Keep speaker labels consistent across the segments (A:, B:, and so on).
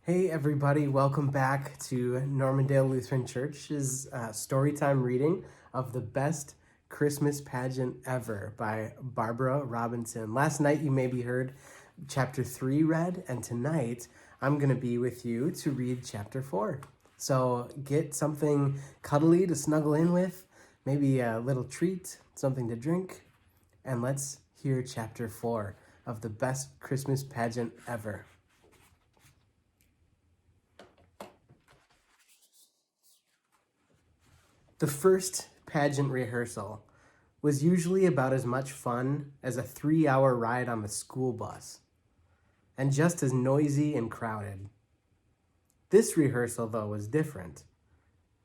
A: Hey everybody, welcome back to Normandale Lutheran Church's storytime reading of The Best Christmas Pageant Ever by Barbara Robinson. Last night you maybe heard chapter 3 read, and tonight I'm going to be with you to read chapter 4. So get something cuddly to snuggle in with, maybe a little treat, something to drink, and let's hear chapter 4 of The Best Christmas Pageant Ever. The first pageant rehearsal was usually about as much fun as a 3-hour ride on the school bus, and just as noisy and crowded. This rehearsal, though, was different.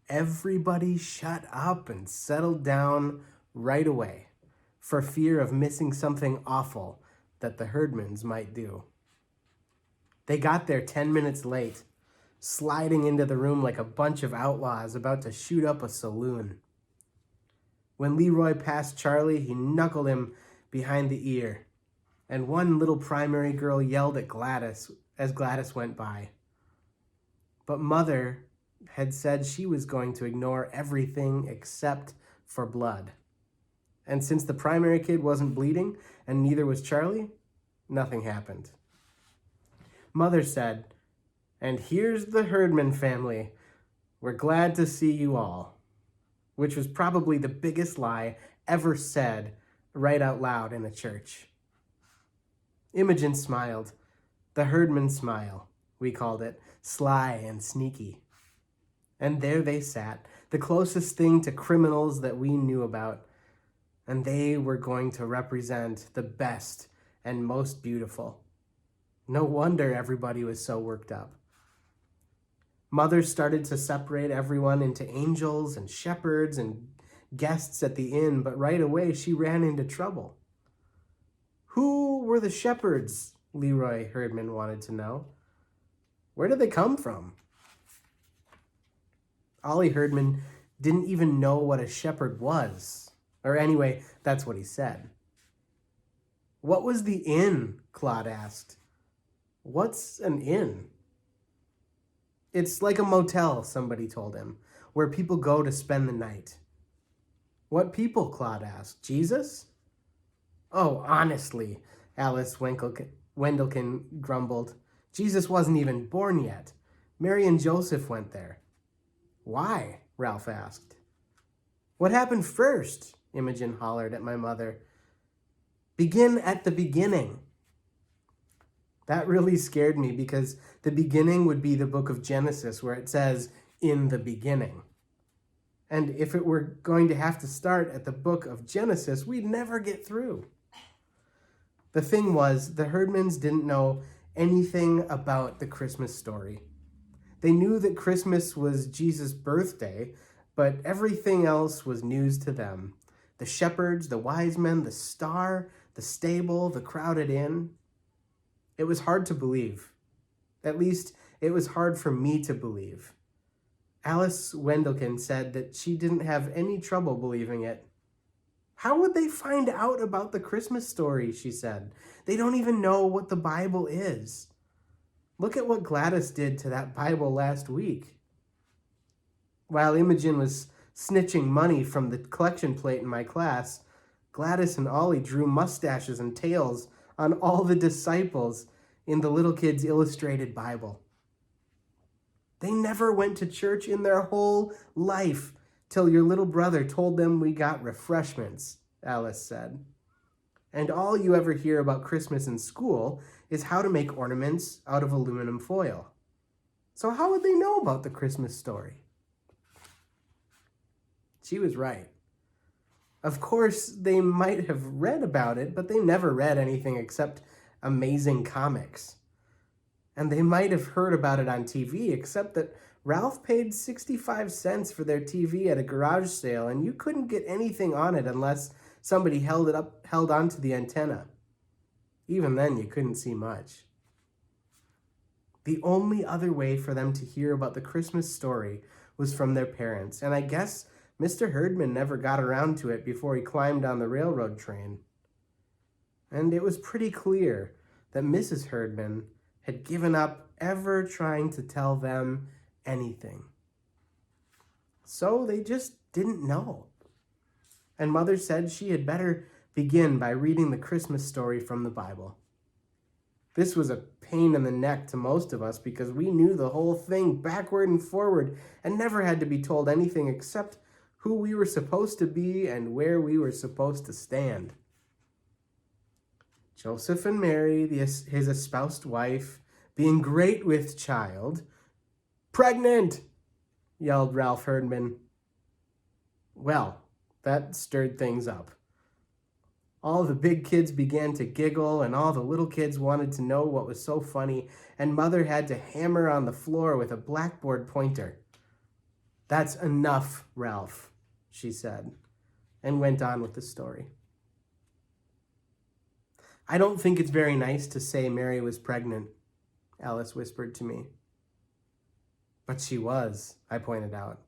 A: Everybody shut up and settled down right away, for fear of missing something awful that the Herdmans might do. They got there 10 minutes late, sliding into the room like a bunch of outlaws about to shoot up a saloon. When Leroy passed Charlie, he knuckled him behind the ear, and one little primary girl yelled at Gladys as Gladys went by. But Mother had said she was going to ignore everything except for blood. And since the primary kid wasn't bleeding, and neither was Charlie, nothing happened. Mother said, "And here's the Herdman family. We're glad to see you all," which was probably the biggest lie ever said right out loud in a church. Imogen smiled. The Herdman smile, we called it, sly and sneaky. And there they sat, the closest thing to criminals that we knew about, and they were going to represent the best and most beautiful. No wonder everybody was so worked up. Mother started to separate everyone into angels and shepherds and guests at the inn, but right away she ran into trouble. Who were the shepherds? Leroy Herdman wanted to know. Where did they come from? Ollie Herdman didn't even know what a shepherd was. Or anyway, that's what he said. What was the inn? Claude asked. What's an inn? It's like a motel, somebody told him, where people go to spend the night. What people? Claude asked. Jesus? Oh, honestly, Alice Wendelkin grumbled. Jesus wasn't even born yet. Mary and Joseph went there. Why? Ralph asked. What happened first? Imogen hollered at my mother. Begin at the beginning. That really scared me because the beginning would be the book of Genesis where it says, in the beginning. And if it were going to have to start at the book of Genesis, we'd never get through. The thing was, the Herdmans didn't know anything about the Christmas story. They knew that Christmas was Jesus' birthday, but everything else was news to them. The shepherds, the wise men, the star, the stable, the crowded inn. It was hard to believe. At least, it was hard for me to believe. Alice Wendelkin said that she didn't have any trouble believing it. How would they find out about the Christmas story, she said. They don't even know what the Bible is. Look at what Gladys did to that Bible last week. While Imogen was snitching money from the collection plate in my class, Gladys and Ollie drew mustaches and tails on all the disciples in the little kids' illustrated Bible. They never went to church in their whole life till your little brother told them we got refreshments, Alice said. And all you ever hear about Christmas in school is how to make ornaments out of aluminum foil. So how would they know about the Christmas story? She was right. Of course, they might have read about it, but they never read anything except amazing comics. And they might have heard about it on TV, except that Ralph paid 65 cents for their TV at a garage sale, and you couldn't get anything on it unless somebody held onto the antenna. Even then, you couldn't see much. The only other way for them to hear about the Christmas story was from their parents, and I guess Mr. Herdman never got around to it before he climbed on the railroad train. And it was pretty clear that Mrs. Herdman had given up ever trying to tell them anything. So they just didn't know. And Mother said she had better begin by reading the Christmas story from the Bible. This was a pain in the neck to most of us because we knew the whole thing backward and forward and never had to be told anything except who we were supposed to be and where we were supposed to stand. Joseph and Mary, his espoused wife, being great with child. Pregnant, yelled Ralph Herdman. Well, that stirred things up. All the big kids began to giggle, and all the little kids wanted to know what was so funny, and Mother had to hammer on the floor with a blackboard pointer. That's enough, Ralph, she said, and went on with the story. I don't think it's very nice to say Mary was pregnant, Alice whispered to me. But she was, I pointed out.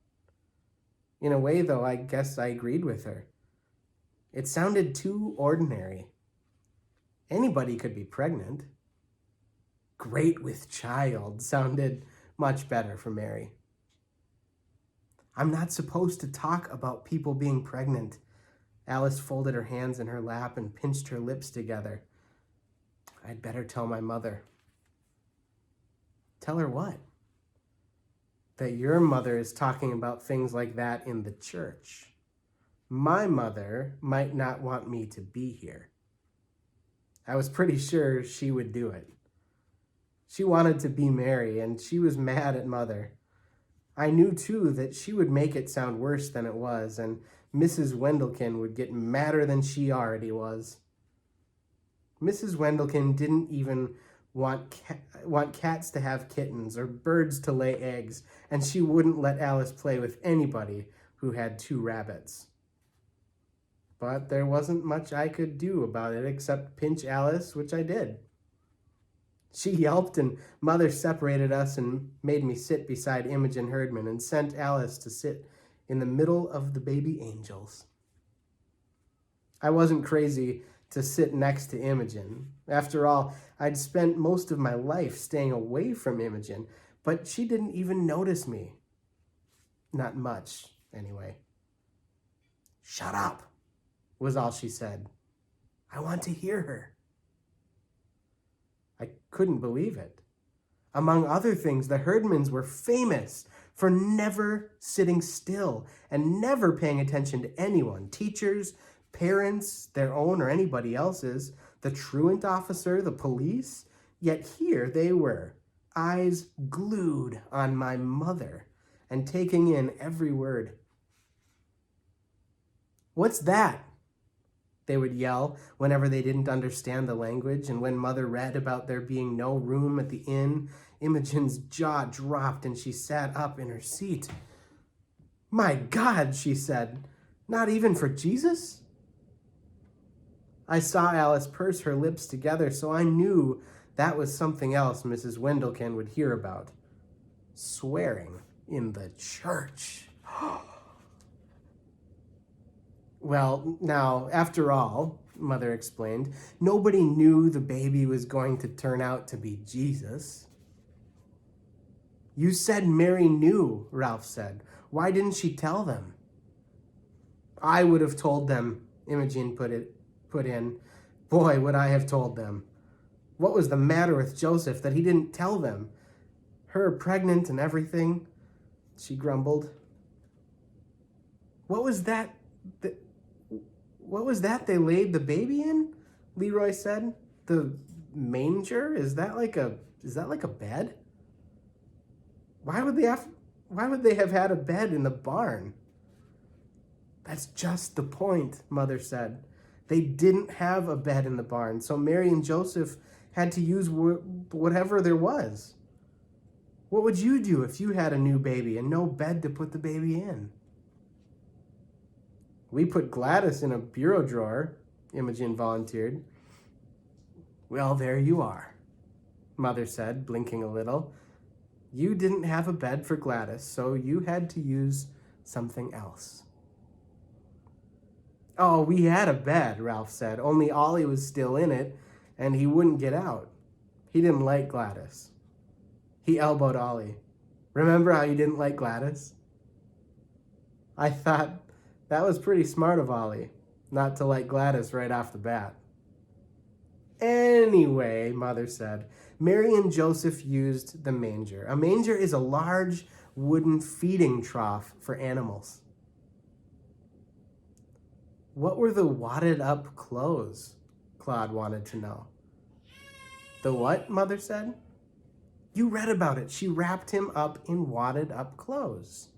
A: In a way, though, I guess I agreed with her. It sounded too ordinary. Anybody could be pregnant. Great with child sounded much better for Mary. I'm not supposed to talk about people being pregnant. Alice folded her hands in her lap and pinched her lips together. I'd better tell my mother. Tell her what? That your mother is talking about things like that in the church. My mother might not want me to be here. I was pretty sure she would do it. She wanted to be Mary, and she was mad at Mother. I knew, too, that she would make it sound worse than it was, and Mrs. Wendelkin would get madder than she already was. Mrs. Wendelkin didn't even want cats to have kittens or birds to lay eggs, and she wouldn't let Alice play with anybody who had 2 rabbits. But there wasn't much I could do about it except pinch Alice, which I did. She yelped, and Mother separated us and made me sit beside Imogen Herdman and sent Alice to sit in the middle of the baby angels. I wasn't crazy to sit next to Imogen. After all, I'd spent most of my life staying away from Imogen, but she didn't even notice me. Not much, anyway. Shut up, was all she said. I want to hear her. I couldn't believe it. Among other things, the Herdmans were famous for never sitting still and never paying attention to anyone, teachers, parents, their own or anybody else's, the truant officer, the police. Yet here they were, eyes glued on my mother and taking in every word. What's that? They would yell whenever they didn't understand the language, and when Mother read about there being no room at the inn, Imogen's jaw dropped and she sat up in her seat. My God, she said, not even for Jesus? I saw Alice purse her lips together, so I knew that was something else Mrs. Wendelkin would hear about. Swearing in the church. Well, now, after all, Mother explained, nobody knew the baby was going to turn out to be Jesus. You said Mary knew, Ralph said. Why didn't she tell them? I would have told them, Imogen put in. Boy, would I have told them. What was the matter with Joseph that he didn't tell them? Her pregnant and everything, she grumbled. What was that they laid the baby in? Leroy said. The manger? Is that like a bed? Why would they have had a bed in the barn? That's just the point, Mother said. They didn't have a bed in the barn, so Mary and Joseph had to use whatever there was. What would you do if you had a new baby and no bed to put the baby in? We put Gladys in a bureau drawer, Imogen volunteered. Well, there you are, Mother said, blinking a little. You didn't have a bed for Gladys, so you had to use something else. Oh, we had a bed, Ralph said, only Ollie was still in it, and he wouldn't get out. He didn't like Gladys. He elbowed Ollie. Remember how you didn't like Gladys? I thought that was pretty smart of Ollie, not to like Gladys right off the bat. Anyway, Mother said, Mary and Joseph used the manger. A manger is a large wooden feeding trough for animals. What were the wadded up clothes? Claude wanted to know. The what? Mother said. You read about it. She wrapped him up in wadded up clothes.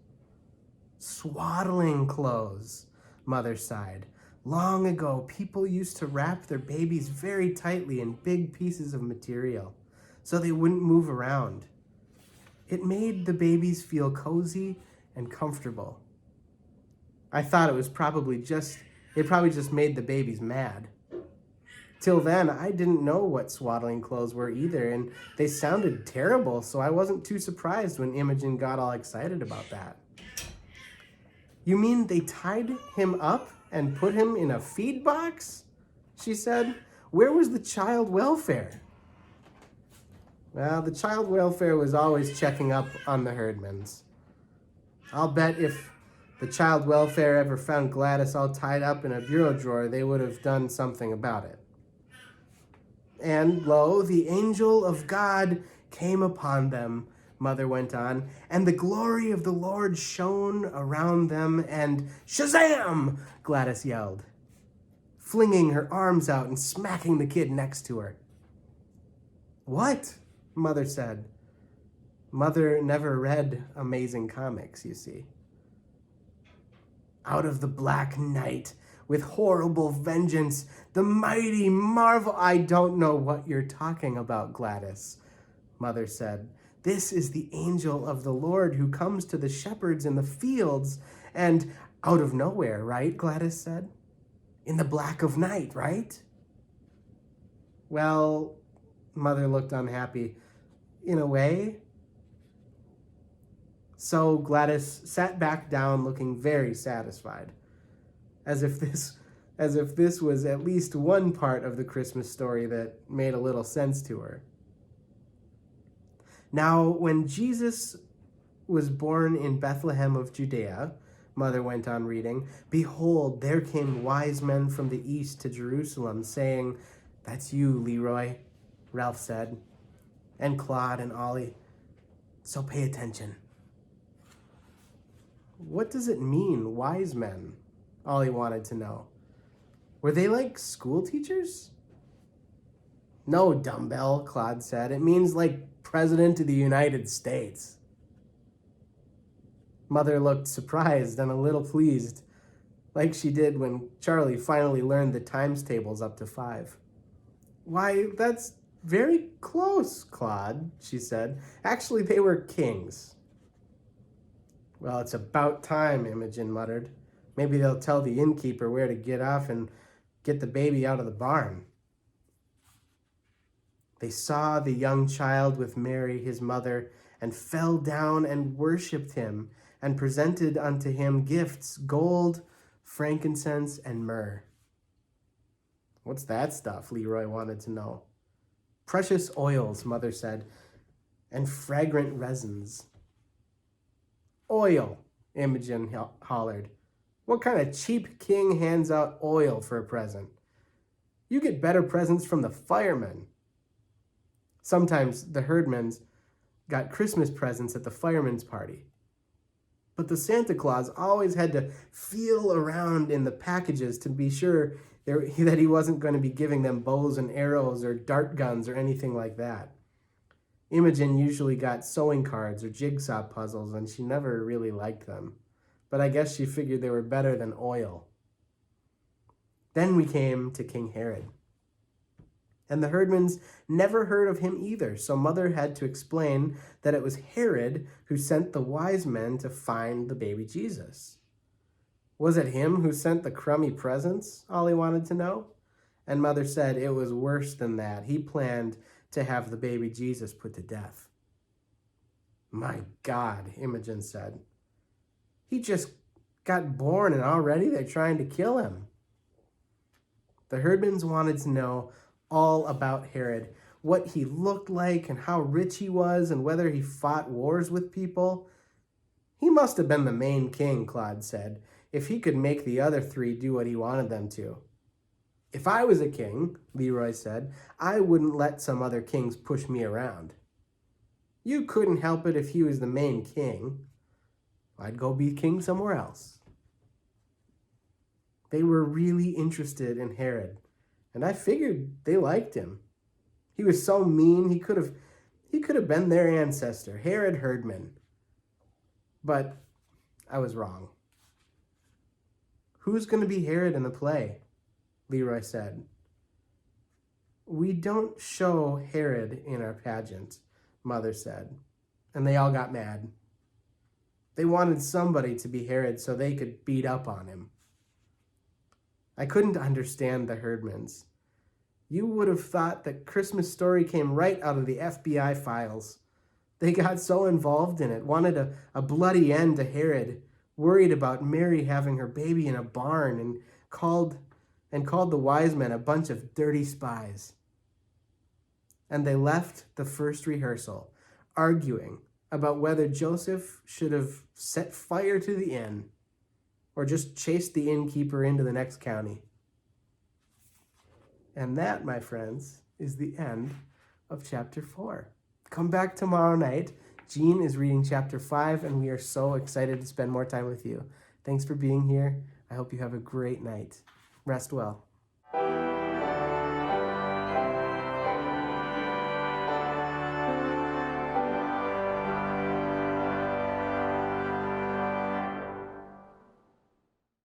A: Swaddling clothes, Mother sighed. Long ago, people used to wrap their babies very tightly in big pieces of material so they wouldn't move around. It made the babies feel cozy and comfortable. I thought it probably just made the babies mad. Till then, I didn't know what swaddling clothes were either, and they sounded terrible, so I wasn't too surprised when Imogen got all excited about that. You mean they tied him up and put him in a feed box? She said. Where was the child welfare? Well, the child welfare was always checking up on the Herdmans. I'll bet if the child welfare ever found Gladys all tied up in a bureau drawer, they would have done something about it. And lo, the angel of God came upon them, Mother went on, and the glory of the Lord shone around them, and Shazam! Gladys yelled, flinging her arms out and smacking the kid next to her. What? Mother said. Mother never read Amazing Comics, you see. Out of the black night, with horrible vengeance, the mighty marvel... I don't know what you're talking about, Gladys, Mother said. This is the angel of the Lord who comes to the shepherds in the fields and out of nowhere, right? Gladys said. In the black of night, right? Well, Mother looked unhappy. In a way. So Gladys sat back down looking very satisfied, as if this was at least one part of the Christmas story that made a little sense to her. Now, when Jesus was born in Bethlehem of Judea, Mother went on reading, behold, there came wise men from the east to Jerusalem, saying, that's you, Leroy, Ralph said, and Claude and Ollie. So pay attention. What does it mean, wise men? Ollie wanted to know. Were they like school teachers? No, dumbbell, Claude said. It means like President of the United States. Mother looked surprised and a little pleased, like she did when Charlie finally learned the times tables up to 5. Why, that's very close, Claude, she said. Actually, they were kings. Well, it's about time, Imogen muttered. Maybe they'll tell the innkeeper where to get off and get the baby out of the barn. They saw the young child with Mary, his mother, and fell down and worshipped him, and presented unto him gifts, gold, frankincense, and myrrh. What's that stuff? Leroy wanted to know. Precious oils, Mother said, and fragrant resins. Oil, Imogen hollered. What kind of cheap king hands out oil for a present? You get better presents from the firemen. Sometimes the herdmans got Christmas presents at the firemen's party. But the Santa Claus always had to feel around in the packages to be sure that he wasn't going to be giving them bows and arrows or dart guns or anything like that. Imogen usually got sewing cards or jigsaw puzzles, and she never really liked them. But I guess she figured they were better than oil. Then we came to King Herod. And the herdmans never heard of him either, so Mother had to explain that it was Herod who sent the wise men to find the baby Jesus. Was it him who sent the crummy presents? Ollie wanted to know. And Mother said it was worse than that. He planned to have the baby Jesus put to death. My God, Imogen said. He just got born and already they're trying to kill him. The herdmans wanted to know all about Herod. what he looked like and how rich he was and whether he fought wars with people. He must have been the main king, Claude said, if he could make the other three do what he wanted them to. If I was a king, Leroy said, I wouldn't let some other kings push me around. You couldn't help it if he was the main king. I'd go be king somewhere else. They were really interested in Herod, and I figured they liked him. He was so mean, he could have been their ancestor, Herod Herdman. But I was wrong. Who's going to be Herod in the play? Leroy said. We don't show Herod in our pageant, Mother said, and they all got mad. They wanted somebody to be Herod so they could beat up on him. I couldn't understand the Herdmans. You would have thought that Christmas Story came right out of the FBI files. They got so involved in it, wanted a bloody end to Herod, worried about Mary having her baby in a barn, and called the wise men a bunch of dirty spies. And they left the first rehearsal, arguing about whether Joseph should have set fire to the inn or just chased the innkeeper into the next county. And that, my friends, is the end of chapter 4. Come back tomorrow night. Jean is reading chapter 5, and we are so excited to spend more time with you. Thanks for being here. I hope you have a great night. Rest well.